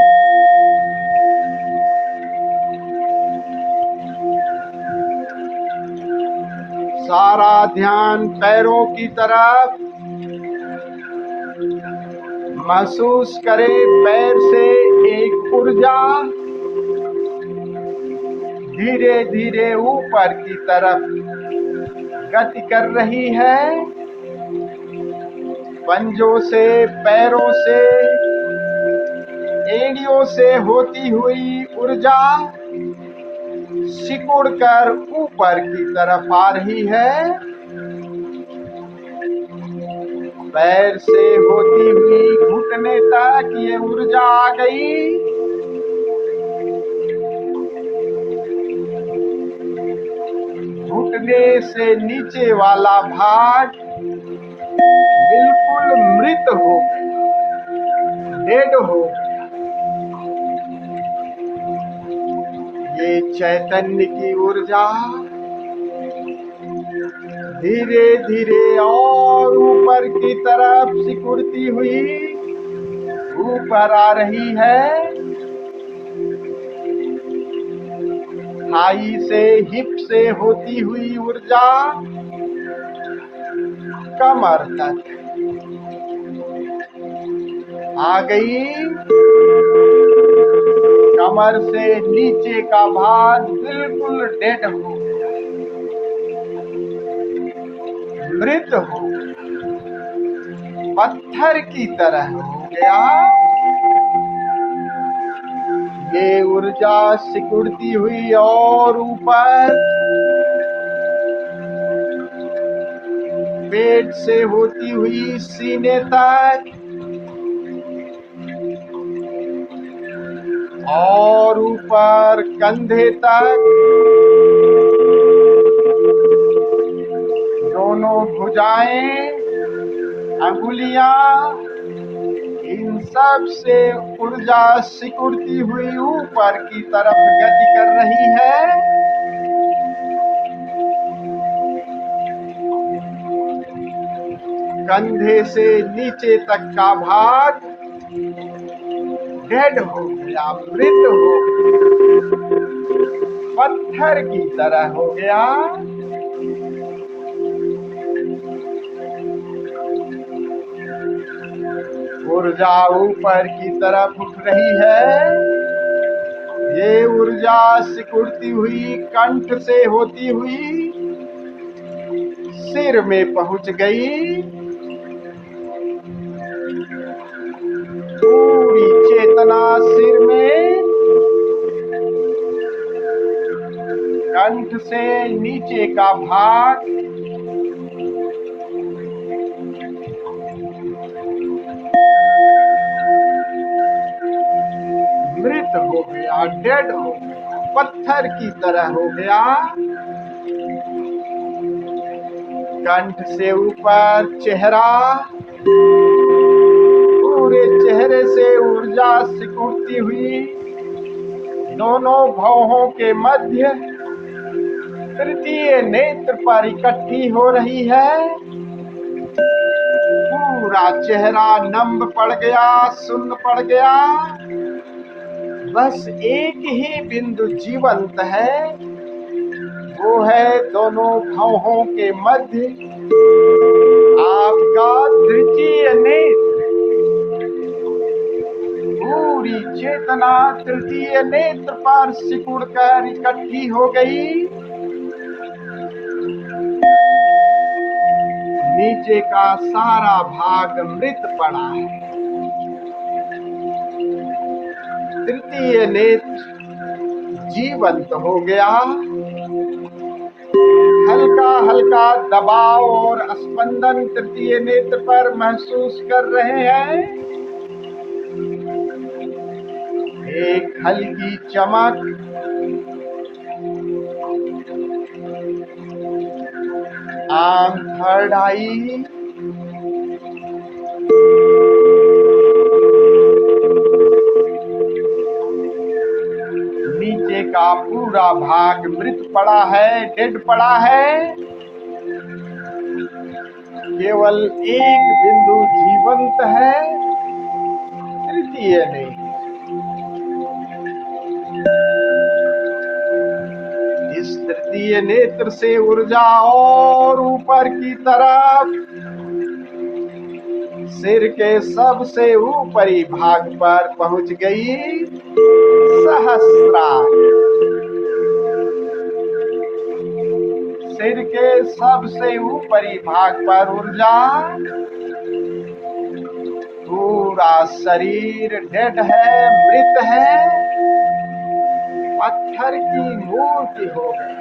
सारा ध्यान पैरों की तरफ। महसूस करें पैर से एक ऊर्जा धीरे धीरे ऊपर की तरफ गति कर रही है। पंजों से, पैरों से, एड़ियों से होती हुई ऊर्जा सिकुड़ कर ऊपर की तरफ आ रही है। पैर से होती हुई घुटने तक ये ऊर्जा आ गई। घुटने से नीचे वाला भाग बिल्कुल मृत हो गया, डेड हो गया। ये चैतन्य की ऊर्जा धीरे धीरे और ऊपर की तरफ सिकुड़ती हुई ऊपर आ रही है। थाई से, हिप से होती हुई ऊर्जा कमर तक आ गई। कमर से नीचे का भाग बिल्कुल डेड हो गया, मृत हो गया, पत्थर की तरह हो गया। ये ऊर्जा सिकुड़ती हुई और ऊपर पेट से होती हुई सीने तक और ऊपर कंधे तक, दोनों भुजाएं, अंगुलियां, इन सब से ऊर्जा सिकुड़ती हुई ऊपर की तरफ गति कर रही है। कंधे से नीचे तक का भाग डेड हो गया, मृत हो गया, पत्थर की तरह हो गया। ऊर्जा ऊपर की तरफ उठ रही है। ये ऊर्जा सिकुड़ती हुई कंठ से होती हुई सिर में पहुंच गई। पूरी चेतना सिर में, कंठ से नीचे का भाग मृत हो गया, डेड हो गया, पत्थर की तरह हो गया। कंठ से ऊपर चेहरा, पूरे चेहरे से ऊर्जा सिकुड़ती हुई दोनों भौहों के मध्य तृतीय नेत्र पर इकट्ठी हो रही है। पूरा चेहरा नम पड़ गया, सुन्न पड़ गया। बस एक ही बिंदु जीवंत है, वो है दोनों भौहों के मध्य आपका तृतीय नेत्र। पूरी चेतना तृतीय नेत्र पर सिकुड़कर इकट्ठी हो गई। नीचे का सारा भाग मृत पड़ा है। तृतीय नेत्र जीवंत हो गया। हल्का हल्का दबाव और स्पंदन तृतीय नेत्र पर महसूस कर रहे हैं। एक हल्की चमक, आंख थर्ड आई, नीचे का पूरा भाग मृत पड़ा है, डेड पड़ा है। केवल एक बिंदु जीवंत है, तृतीय नहीं। इस तृतीय नेत्र से ऊर्जा और ऊपर की तरफ सिर के सबसे ऊपरी भाग पर पहुंच गई। सहस्रार, सिर के सबसे ऊपरी भाग पर ऊर्जा। पूरा शरीर डेड है, मृत है, पत्थर की मूर्ति हो गई।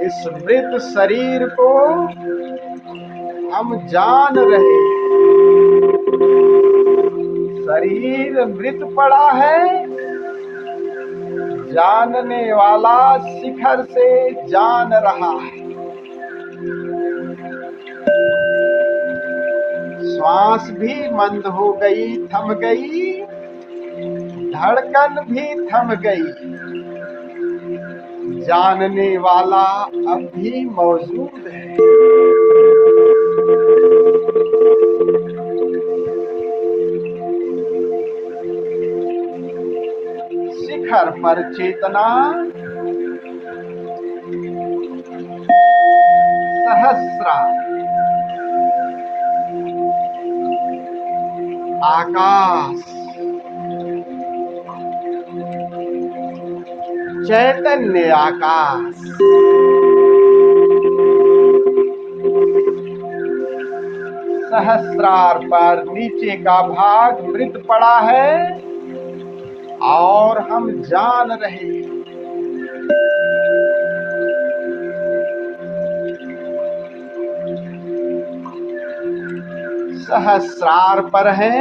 इस मृत शरीर को हम जान रहे हैं। शरीर मृत पड़ा है, जानने वाला शिखर से जान रहा है। श्वास भी मंद हो गई, थम गई, धड़कन भी थम गई। जानने वाला अब भी मौजूद है। शिखर पर चेतना, सहस्रार, आकाश, चैतन्य आकाश। सहस्रार पर नीचे का भाग मृत पड़ा है और हम जान रहे हैं। सहस्रार पर है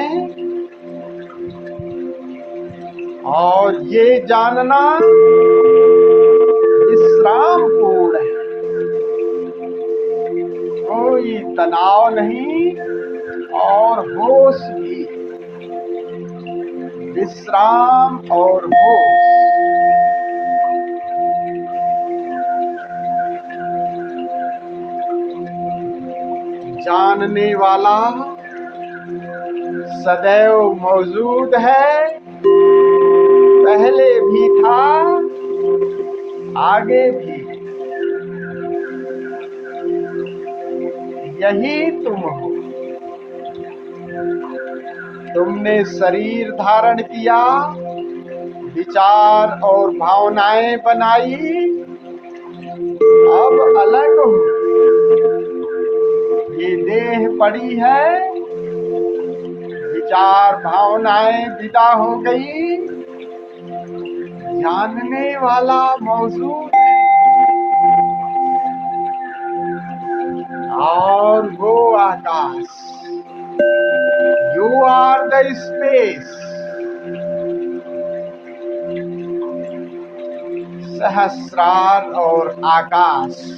और ये जानना विश्राम पूर्ण है। कोई तनाव नहीं और होश भी, विश्राम और होश। जानने वाला सदैव मौजूद है, पहले भी था, आगे भी। यही तुम हो। तुमने शरीर धारण किया, विचार और भावनाएं बनाई, अब अलग हो। ये देह पड़ी है, विचार भावनाएं विदा हो गई, जानने वाला मौजूद है। और वो आकाश You are the space. सहस्रार और आकाश,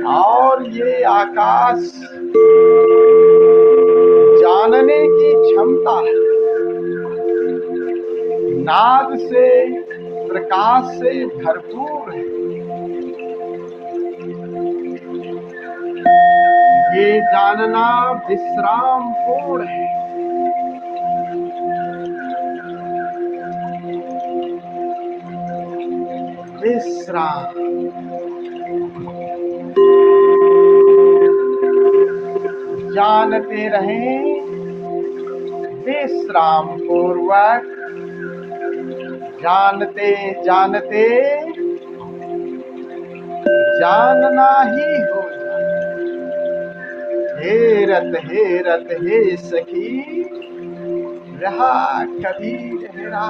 और ये आकाश जानने की क्षमता है। नाद से, प्रकाश से भरपूर है। ये जानना विश्राम पूर्ण है। विश्राम, जानते रहें विश्राम पूर्वक, जानते जानते जानना ही हो जाए। हेरत हे सखी, रहा कभी हेरा।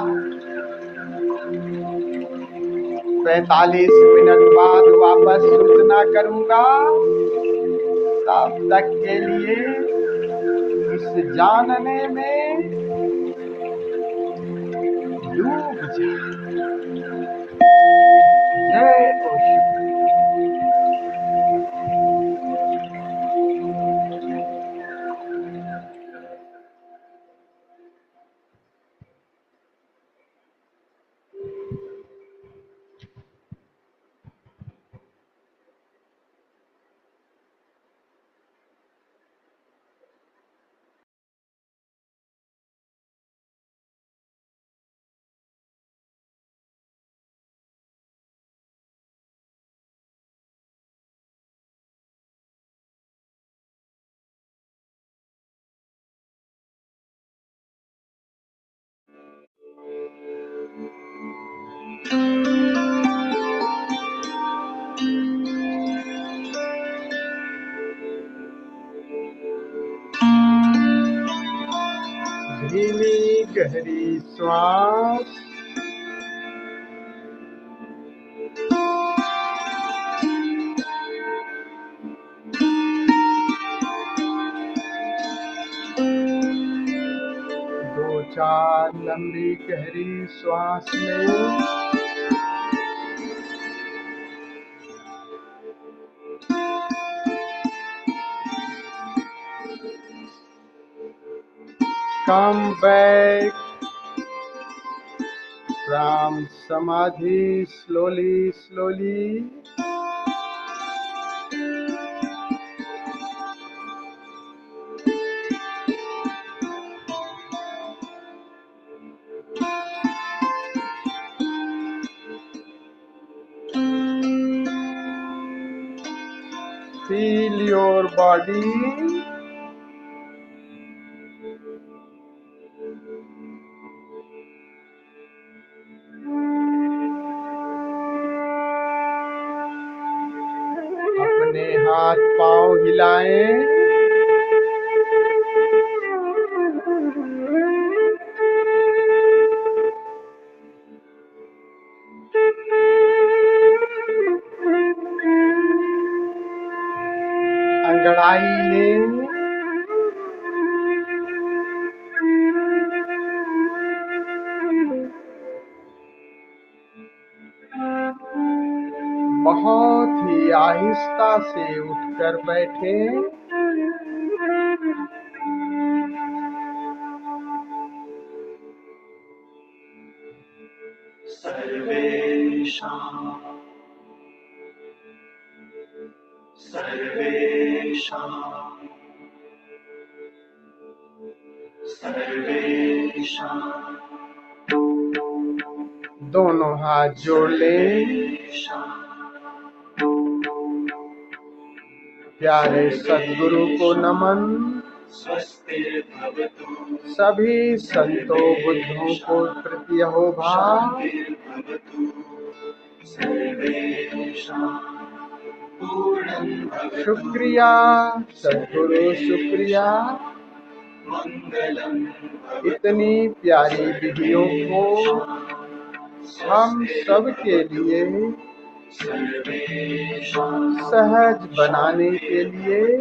45 मिनट बाद वापस सूचना करूंगा। तब तक के लिए इस जानने में डूब जा। जय ओशो। धीमी गहरी श्वास, दो चार लंबी गहरी श्वास लें। Come back from samadhi slowly. Feel your body. अपने हाथ पांव हिलाएं। अंगड़ाई लें। बहुत ही आहिस्ता से उठकर बैठे। दोनों हाथ जोड़ लें। प्यारे सद्गुरु को नमन। सभी संतों बुद्धों को प्रति अहोभाव। शुक्रिया सद्गुरु, शुक्रिया। इतनी प्यारी विधियों को हम सब के लिए सहज बनाने के लिए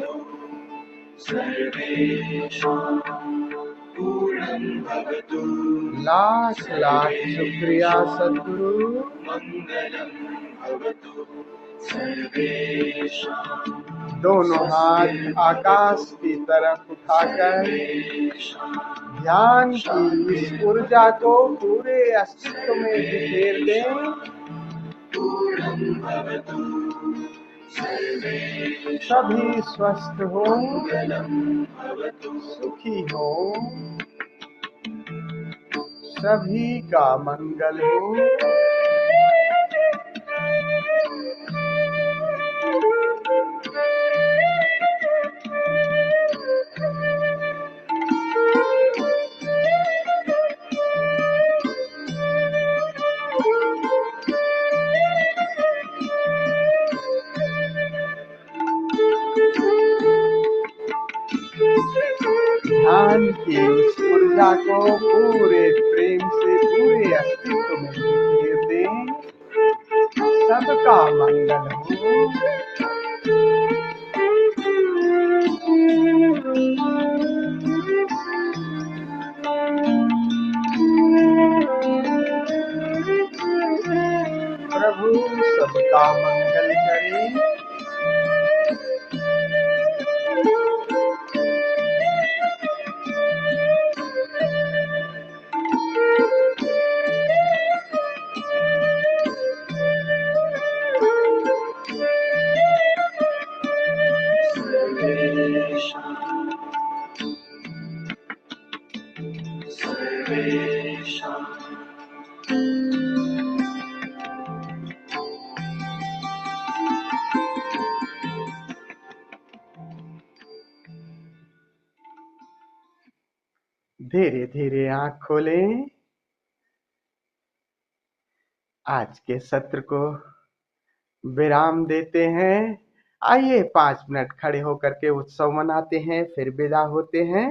लाख लाख शुक्रिया सद्गुरु। दोनों हाथ आकाश की तरफ उठाकर ध्यान की इस ऊर्जा को पूरे अस्तित्व में बिखेर दें। सभी स्वस्थ हो, सुखी हो, सभी का मंगल हो। ध्यान की इस ऊर्जा को पूरे प्रेम से पूरे अस्तित्व में बिखेर दें। सबका मंगल हो। प्रभु सबका मंगल करे। धीरे धीरे आंख खोलें। आज के सत्र को विराम देते हैं। आइए 5 मिनट खड़े होकर के उत्सव मनाते हैं, फिर विदा होते हैं।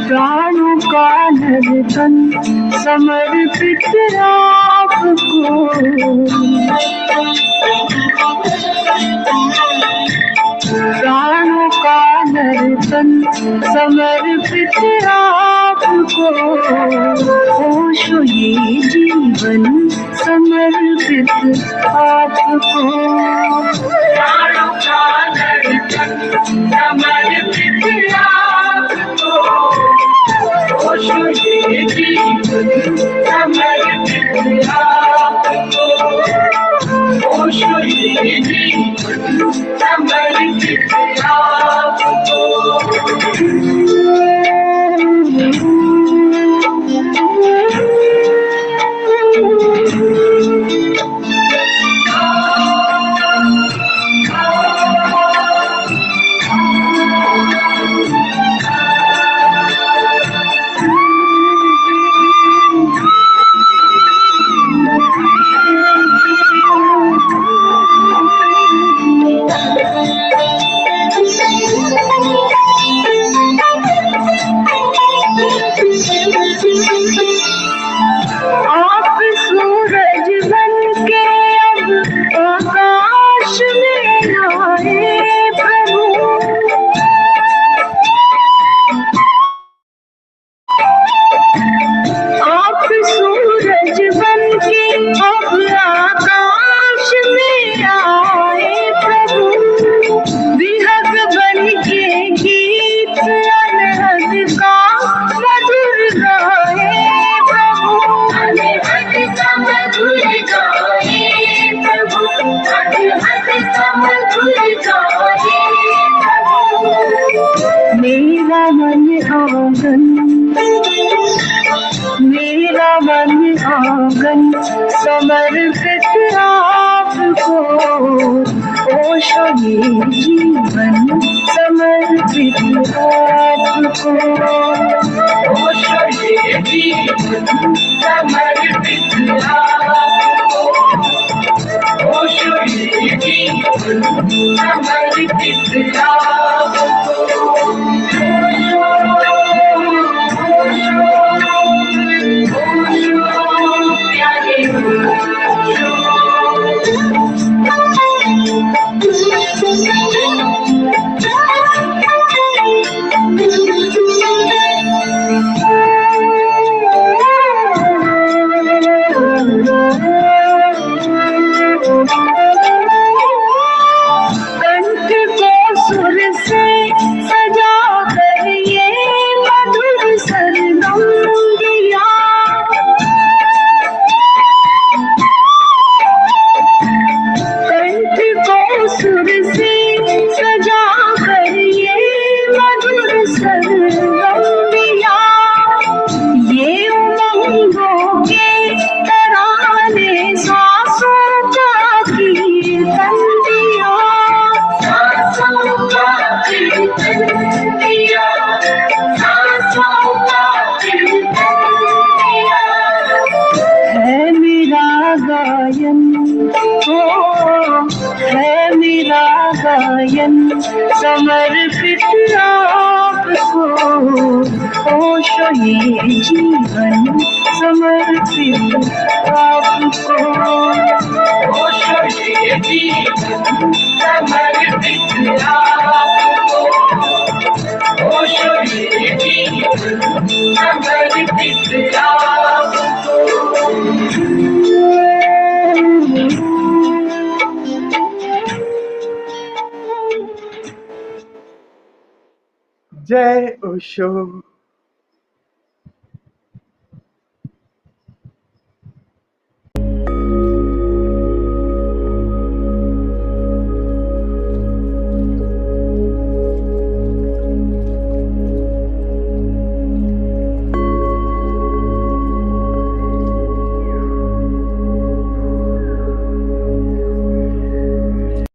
प्राणों का नर्तन समर्पित आपको, प्राणों का नर्तन समर्पित आपको, होशो ये जीवन समर्पित आपको। प्राणों का नर्तन समर्पित आपको, होशो ये जीवन समर्पित आपको, होशो ये जीवन समर्पित आपको। आप सूरज बनके अब आकाश में आए प्रभु, आप सूरज बनके अब आकाश में आए प्रभु, विहग बनके गीत अनहद का मधुर गाए प्रभु, अनहद का मधुर गाए प्रभु, अनहद का मधुर गाए प्रभु। मेरा मन आंगन, मेरा मन आंगन समर्पित आपको, ये जीवन समर्पित आपको। ओशो ये जीवन समर्पित आपको। ओशो ये जीवन समर्पित आपको। कंठ को सुर से सजा कर ये मधुर सरगम दिया। कंठ को सुर से सजा कर ये मधुर सरगम दिया। ये उमंगों के तराने सांसों का कीर्तन दिया। सांसों का कीर्तन दिया। सांसों का कीर्तन दिया। है मेरा गायन, ओ है मेरा गायन समर्पित आपको। ओशो ये जीवन समर्पित आपको। ओशो ये जीवन समर्पित आपको। ओशो ये जीवन समर्पित आपको। जय ओशो।